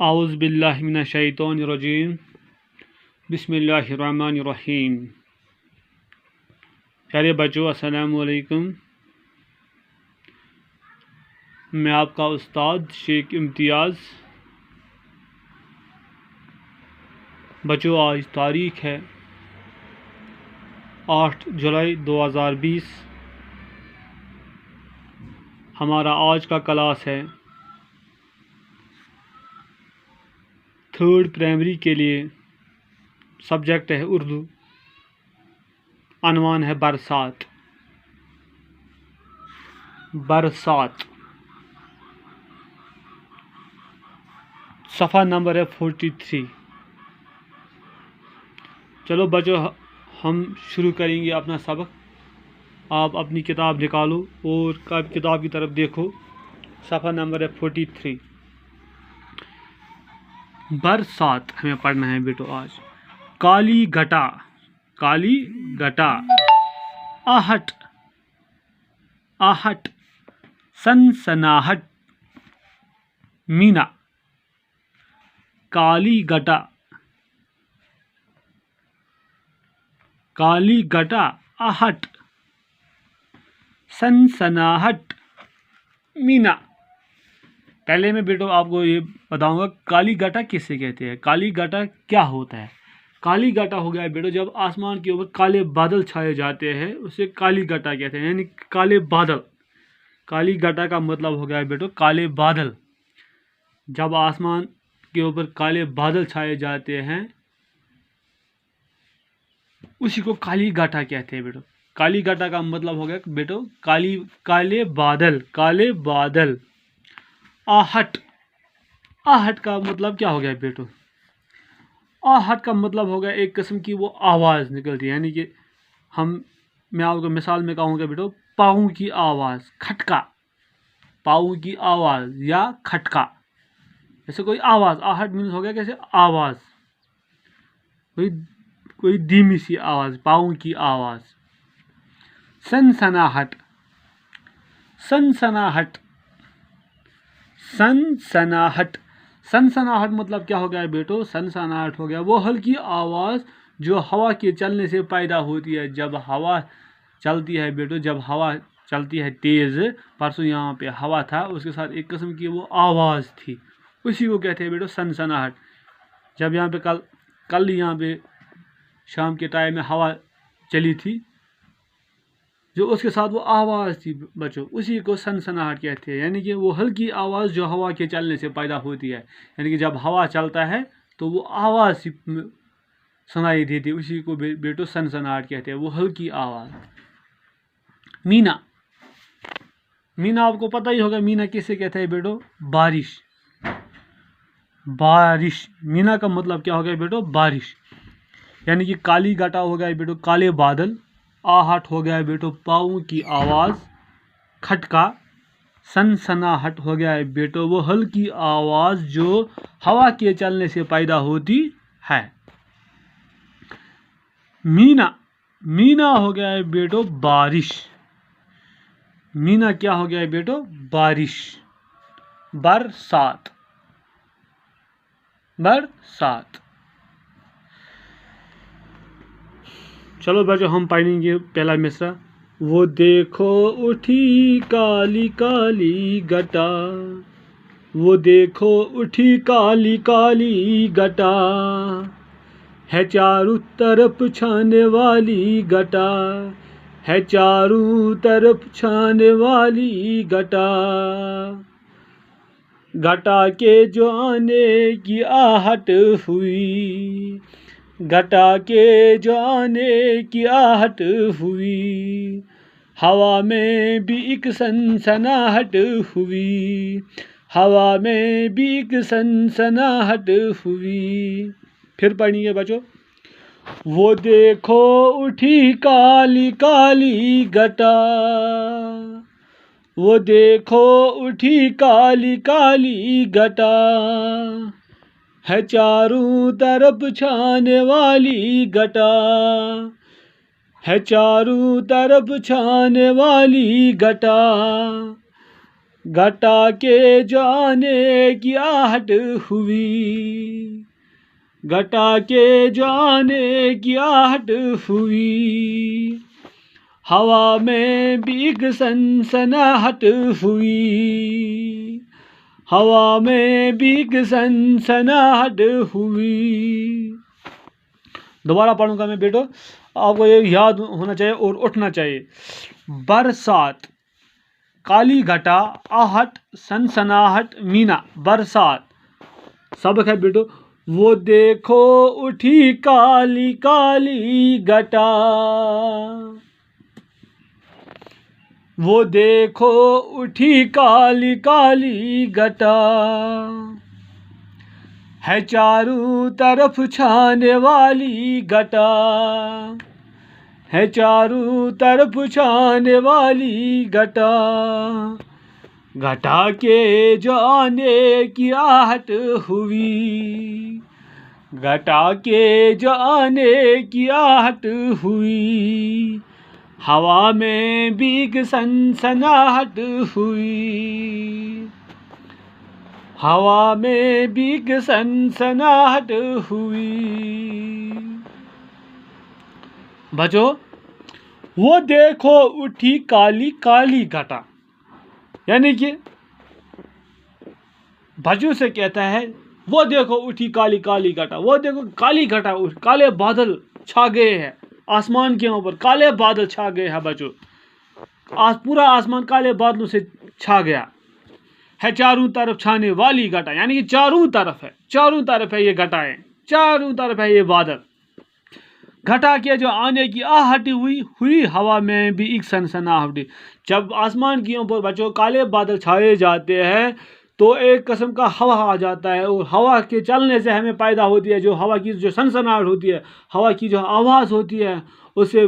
اعوذ باللہ من الشیطان الرجیم بسم اللہ الرحمن الرحیم۔ پیارے بچوں، السلام علیکم۔ میں آپ کا استاد شیخ امتیاز۔ بچوں، آج تاریخ ہے 8 جولائی 2020۔ ہمارا آج کا کلاس ہے 3rd پرائمری کے لیے۔ سبجیکٹ ہے اردو، عنوان ہے برسات۔ برسات، صفحہ نمبر ہے 43۔ چلو بچوں، ہم شروع کریں گے اپنا سبق۔ آپ اپنی کتاب نکالو اور کتاب کی طرف دیکھو، صفحہ نمبر ہے 43۔ برسات ہمیں پڑھنا ہے بیٹو آج۔ کالی گھٹا، کالی گھٹا، آہٹ، آہٹ، سنسناہٹ، مینا۔ کالی گھٹا، کالی گھٹا، آہٹ، سنسناہٹ، مینا۔ پہلے میں بیٹو آپ کو یہ بتاؤں گا کالی گھٹا کسے کہتے ہیں، کالی گھٹا کیا ہوتا ہے۔ کالی گھٹا ہو گیا بیٹو جب آسمان کے اوپر کالے بادل چھائے جاتے ہیں، اسے کالی گھٹا کہتے ہیں، یعنی کالے بادل۔ کالی گھٹا کا مطلب ہو گیا بیٹو کالے بادل۔ جب آسمان کے اوپر کالے بادل چھائے جاتے ہیں اسی کو کالی گھٹا کہتے ہیں بیٹو۔ کالی گھٹا کا مطلب ہو گیا بیٹو کالے بادل، کالے بادل۔ آہٹ، آہٹ کا مطلب کیا ہو گیا بیٹو؟ آہٹ کا مطلب ہو گیا ایک قسم کی وہ آواز نکلتی ہے، یعنی کہ میں آپ کو مثال میں کہوں گا بیٹو پاؤں کی آواز، کھٹکا، پاؤں کی آواز یا کھٹکا، جیسے کوئی آواز۔ آہٹ مینس ہو گیا کیسے آواز، کوئی دھیمی سی آواز، پاؤں کی آواز۔ سنسناہٹ، سنسناہٹ، سنسناہٹ، سنسناہٹ مطلب کیا ہو گیا بیٹو؟ سنسناہٹ ہو گیا وہ ہلکی آواز جو ہوا کے چلنے سے پیدا ہوتی ہے۔ جب ہوا چلتی ہے بیٹو، جب ہوا چلتی ہے تیز، پرسوں یہاں پہ ہوا تھا، اس کے ساتھ ایک قسم کی وہ آواز تھی، اسی کو کہتے ہیں بیٹو سنسناہٹ۔ جب یہاں پہ کل یہاں پہ شام کے ٹائم میں ہوا چلی تھی، جو اس کے ساتھ وہ آواز تھی بچوں، اسی کو سنسناہٹ کہتے ہیں، یعنی کہ وہ ہلکی آواز جو ہوا کے چلنے سے پیدا ہوتی ہے۔ یعنی کہ جب ہوا چلتا ہے تو وہ آواز سنائی دیتی ہے، اسی کو بیٹو سنسناہٹ کہتے ہیں، وہ ہلکی آواز۔ مینا، مینا آپ کو پتہ ہی ہوگا مینا کسے کہتے ہیں بیٹو؟ بارش، بارش۔ مینا کا مطلب کیا ہو گیا بیٹو؟ بارش۔ یعنی کہ کالی گھٹا ہو گیا بیٹو کالے بادل، آہٹ ہو گیا بیٹو پاؤں کی آواز، کھٹکا، سنسناہٹ ہو گیا ہے بیٹو وہ ہلکی آواز جو ہوا کے چلنے سے پیدا ہوتی ہے۔ مینا، مینا ہو گیا ہے بیٹو بارش۔ مینا کیا ہو گیا ہے بیٹو؟ بارش۔ برسات، برسات۔ چلو بچو ہم پڑھیں گے پہلا مصرع۔ وہ دیکھو اٹھی کالی کالی گھٹا، وہ دیکھو اٹھی کالی کالی گھٹا، ہے چاروں طرف چھانے والی گھٹا، ہے چاروں طرف چھانے والی گھٹا، گھٹا کے جو آنے کی آہٹ ہوئی، گھٹا کے جو آنے کی آہٹ ہوئی، ہوا میں بھی ایک سنسناہٹ ہوئی، ہوا میں بھی ایک سنسناہٹ ہوئی۔ پھر پڑھیں گے بچوں۔ وہ دیکھو اٹھی کالی کالی گھٹا، وہ دیکھو اٹھی کالی کالی گھٹا، ہے چاروں طرف چھانے والی گھٹا، ہے چاروں طرف چھانے والی گھٹا، گھٹا کے جانے کی آہٹ ہوئی، گھٹا کے جانے کی آہٹ ہوئی، ہوا میں بھی ایک سنسناہٹ ہوئی، ہوا میں بھی ایک سنسناہٹ ہوئی۔ دوبارہ پڑھوں گا میں بیٹو، آپ کو یہ یاد ہونا چاہیے اور اٹھنا چاہیے۔ برسات، کالی گھٹا، آہٹ، سنسناہٹ، مینا، برسات۔ سبق ہے بیٹو، وہ دیکھو اٹھی کالی کالی گھٹا، وہ دیکھو اٹھی کالی کالی گھٹا، ہے چاروں طرف چھانے والی گھٹا، ہے چاروں طرف چھانے والی گھٹا، گھٹا کے جانے کی آہٹ ہوئی، گھٹا کے جانے کی آہٹ ہوئی، ہوا میں بھی ایک سنسناہٹ ہوئی، ہوا میں بھی ایک سنسناہٹ ہوئی۔ بچو، وہ دیکھو اٹھی کالی کالی گھٹا، یعنی کہ بچوں سے کہتا ہے وہ دیکھو اٹھی کالی کالی گھٹا، وہ دیکھو کالی گھٹا اٹھ، کالے بادل چھا گئے ہیں آسمان کے اوپر، کالے بادل چھا گئے ہیں بچوں، پورا آسمان کالے بادلوں سے چھا گیا ہے، چاروں طرف چھانے والی گھٹا، یعنی کہ چاروں طرف ہے، چاروں طرف ہے یہ گھٹائیں، چاروں طرف ہے یہ بادل، گھٹا کے جو آنے کی آہٹ ہوئی، ہوا میں بھی ایک سنسناہٹ۔ جب آسمان کے اوپر بچوں کالے بادل چھائے جاتے ہیں تو ایک قسم کا ہوا آ جاتا ہے، اور ہوا کے چلنے سے ہمیں پیدا ہوتی ہے جو ہوا کی جو سنسناہٹ ہوتی ہے، ہوا کی جو آواز ہوتی ہے، اسے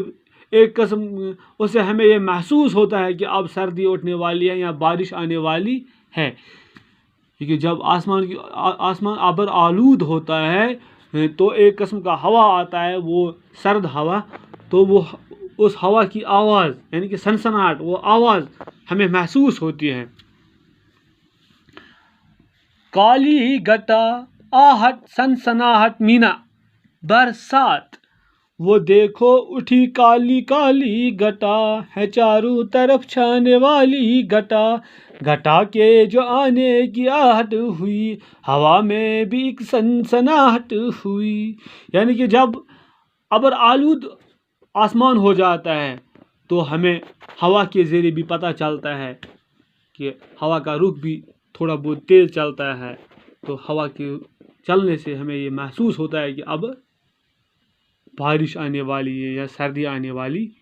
ایک قسم اس سے ہمیں یہ محسوس ہوتا ہے کہ اب سردی اٹھنے والی ہے یا بارش آنے والی ہے، کیونکہ جب آسمان ابر آلود ہوتا ہے تو ایک قسم کا ہوا آتا ہے، وہ سرد ہوا، تو وہ اس ہوا کی آواز یعنی کہ سنسناہٹ، وہ آواز ہمیں محسوس ہوتی ہے۔ کالی گھٹا، آہٹ، سنسناہٹ، مینا، برسات، وہ دیکھو اٹھی کالی کالی گھٹا، ہے چاروں طرف چھانے والی گھٹا، گھٹا کے جو آنے کی آہٹ ہوئی، ہوا میں بھی ایک سنسناہٹ ہوئی، یعنی کہ جب ابر آلود آسمان ہو جاتا ہے تو ہمیں ہوا کے ذریعے بھی پتہ چلتا ہے کہ ہوا کا رخ بھی تھوڑا بہت تیز چلتا ہے، تو ہوا کے چلنے سے ہمیں یہ محسوس ہوتا ہے کہ اب بارش آنے والی ہے یا سردی آنے والی ہے۔